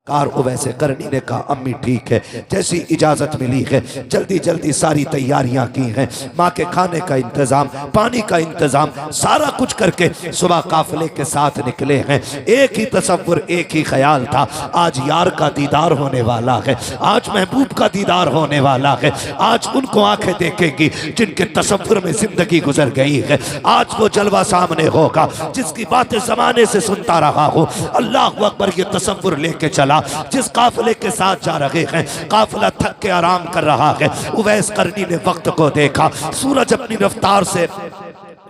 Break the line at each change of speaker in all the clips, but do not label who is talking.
Car उवैसे करनी ने कहा अम्मी ठीक है, जैसी इजाजत मिली है जल्दी जल्दी सारी तैयारियां की हैं, माँ के खाने का इंतजाम, पानी का इंतजाम, सारा कुछ करके सुबह काफिले के साथ निकले हैं। एक ही तसव्वुर, एक ही ख्याल था, आज यार का दीदार होने वाला है, आज महबूब का दीदार होने वाला है, आज उनको आंखें देखेंगी जिनके तसव्वुर में जिंदगी गुजर गई है, आज वो जलवा सामने होगा जिसकी बातें जमाने से सुनता रहा हो। अल्लाह अकबर, ये तसव्वुर लेके चला जिस काफिले के साथ जा रहे हैं, काफिला थक के आराम कर रहा है। उवैस करनी ने वक्त को देखा, सूरज अपनी रफ्तार से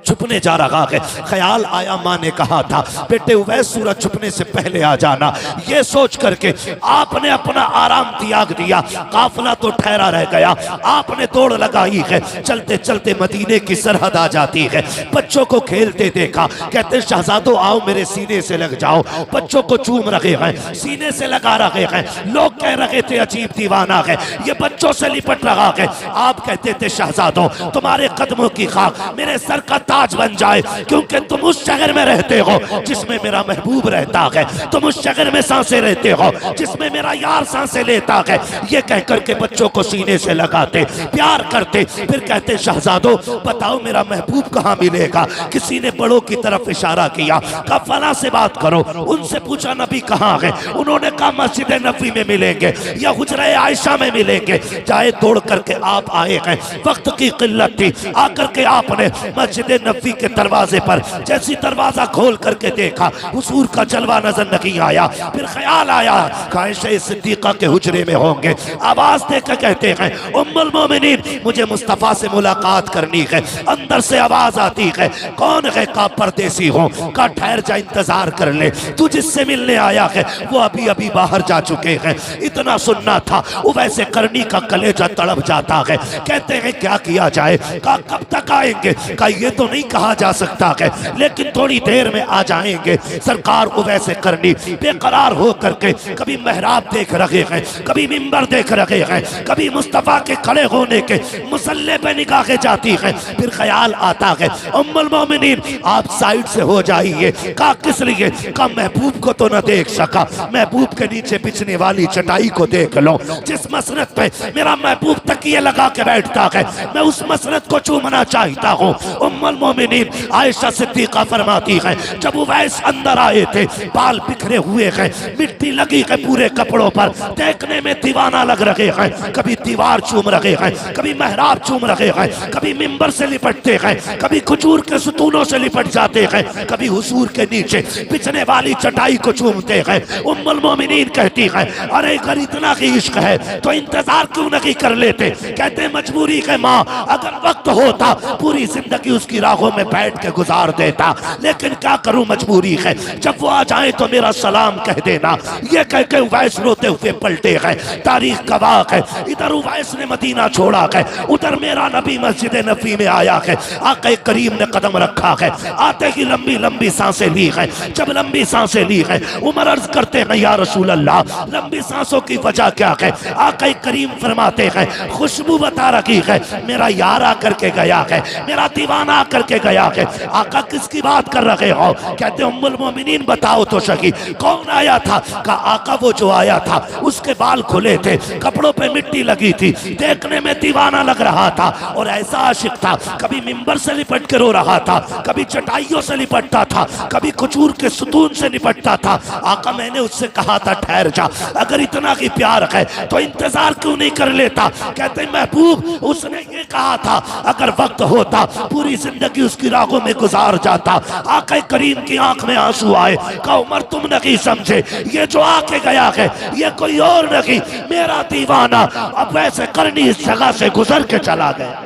छुपने जा रहा है। ख्याल आया, माँ ने कहा था बेटे उवैस सूरज छुपने से पहले आ जाना। ये सोच करके आपने अपना आराम त्याग दिया, काफिला तो ठहरा रह गया, आपने दौड़ लगाई है। चलते चलते मदीने की सरहद आ जाती है। बच्चों को खेलते देखा, कहते शहजादो आओ मेरे सीने से लग जाओ। बच्चों को चूम रहे हैं, सीने से लगा रहे हैं। लोग कह रहे थे अजीब दीवाना है, ये बच्चों से लिपट रहा है। आप कहते थे शहजादो तुम्हारे कदमों की खाक मेरे सर का ताज बन जाए, क्योंकि तुम उस शहर में रहते हो जिसमें मेरा महबूब रहता है, तुम उस शहर में सांसें रहते हो जिसमें मेरा यार सांसें लेता है। ये कह करके बच्चों को सीने से लगाते, प्यार करते, फिर कहते शहजादो बताओ मेरा महबूब कहाँ मिलेगा। किसी ने बड़ों की तरफ इशारा किया, कहा फला से बात करो। उनसे पूछा नबी कहाँ है, उन्होंने कहा मस्जिद नबी में मिलेंगे या हुजरा आयशा में मिलेंगे। जाए दौड़ करके आप आए हैं, वक्त की किल्लत थी, आकर के आपने मस्जिद नबी के दरवाजे पर जैसी दरवाजा खोल करके देखा, हुजूर का जलवा नजर नहीं आया। फिर ख्याल आया आयशा सिद्दीका के हुजरे में होंगे। आवाज देकर कहते हैं उम्मुल मोमिनीन मुझे मुस्तफा से मुलाकात करनी है। अंदर से आवाज आती है कौन है, का परदेसी हो, का ठहर जा इंतजार कर ले, तू जिससे मिलने आया है वो अभी अभी बाहर जा चुके हैं। इतना सुनना था, वो वैसे करनी का कलेजा तड़प जाता है। कहते हैं क्या किया जाए, का कब तक आएंगे, का ये तो नहीं कहा जा सकता है, लेकिन थोड़ी देर में आ जाएंगे। सरकार उवैसे करनी बेकरार हो करके कभी मेहराब देख रहे हैं, कभी मिंबर देख रहे हैं, कभी मुस्तफा के खड़े होने के मुसल्ले पे निगाहें जाती हैं। फिर ख्याल आता है उम्मुल मोमिनीन आप साइड से हो जाइए। का किस लिए, का महबूब को तो न देख सका, महबूब के नीचे बिछने वाली चटाई को देख लो, जिस मसरत पे मेरा महबूब तकिए लगा के बैठता है, मैं उस मसरत को चूमना चाहता हूँ। उम्मुल मोमिनीन आयशा सिद्दीका फरमाती है जब उवैस अंदर आए थे, बाल बिखरे हुए हैं, मिट्टी लगी है पूरे कपड़ों पर, देखने में दीवाना लग रहे हैं। कभी दीवार चूम रहे हैं, कभी मेहराब चूम रहे हैं, कभी मिंबर से लिपटते हैं, कभी खजूर के सुतूनों से लिपट जाते हैं, कभी हुजूर के नीचे बिछने वाली चटाई को चूमते हैं। उम्मुल मोमिनीन कहती है अरे अगर इतना ही इश्क है तो इंतजार क्यों नहीं कर लेते। कहते मजबूरी है माँ, अगर वक्त होता पूरी जिंदगी उसकी राहों में बैठ के गुजार देता, लेकिन क्या करूं मजबूरी है, जब वो आ जाए तो मेरा सलाम कह देना। ये कह के उवैस रोते हुए पलटे हैं। तारीख गवाह है, इधर उवैस ने मदीना छोड़ा है, उधर मेरा नबी मस्जिद नबी में आया है। आका करीम ने कदम रखा है, आते ही लंबी लंबी सांसें ली है। जब लंबी सांसें ली है उमर अर्ज करते हैं या रसूल अल्लाह लंबी सांसों की वजह क्या है। आका करीम फरमाते हैं खुशबू बता रखी है, मेरा यार आकर के गया है, मेरा दीवाना आकर के गया है। आका किसकी बात कर रहे हो, कहते उम्मुल मोमिनीन बताओ तो सही कौन आया था। का आका वो जो आया था उसके बाल खुले थे, कपड़ों पे मिट्टी लगी थी, देखने में दीवाना लग रहा था और ऐसा आशिक था, कभी मिंबर से लिपट के रो रहा था, कभी चटाइयों से लिपटता था, कभी खजूर के सुतून से लिपटता था। आका मैंने उससे कहा था ठहर जा, अगर इतना ही प्यार है तो इंतजार क्यों नहीं कर लेता। कहते महबूब उसने ये कहा था अगर वक्त होता पूरी जिंदगी उसकी राहों में गुजार जाता। आका करीम की आंख में आंसू आए, का उमर तुम नहीं समझे, ये जो आके गया है ये कोई और नहीं, मेरा दीवाना। अब वैसे करनी इस जगह से गुजर के चला गया।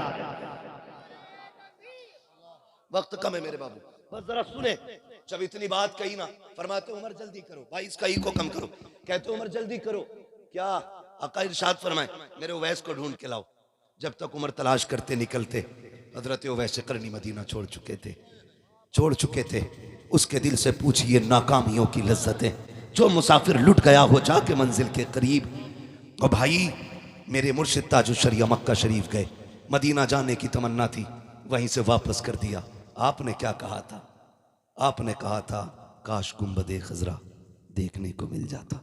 वक्त कम है मेरे बाबू, बस जरा सुने। जब इतनी बात कही ना, फरमाते उमर जल्दी करो, 22 का ई को कम करो। कहते उमर जल्दी करो, क्या आका इरशाद फरमाए मेरे उवैस को ढूंढ के लाओ। जब तक उमर तलाश करते निकलते, हजरत उवैस करनी मदीना छोड़ चुके थे। उसके दिल से पूछिए नाकामियों की लज्जतें, जो मुसाफिर लुट गया हो जाके मंजिल के करीब। और भाई मेरे मुर्शिद ताजुश शरिया मक्का शरीफ गए, मदीना जाने की तमन्ना थी, वहीं से वापस कर दिया। आपने क्या कहा था, आपने कहा था काश गुंबदे खजरा देखने को मिल जाता।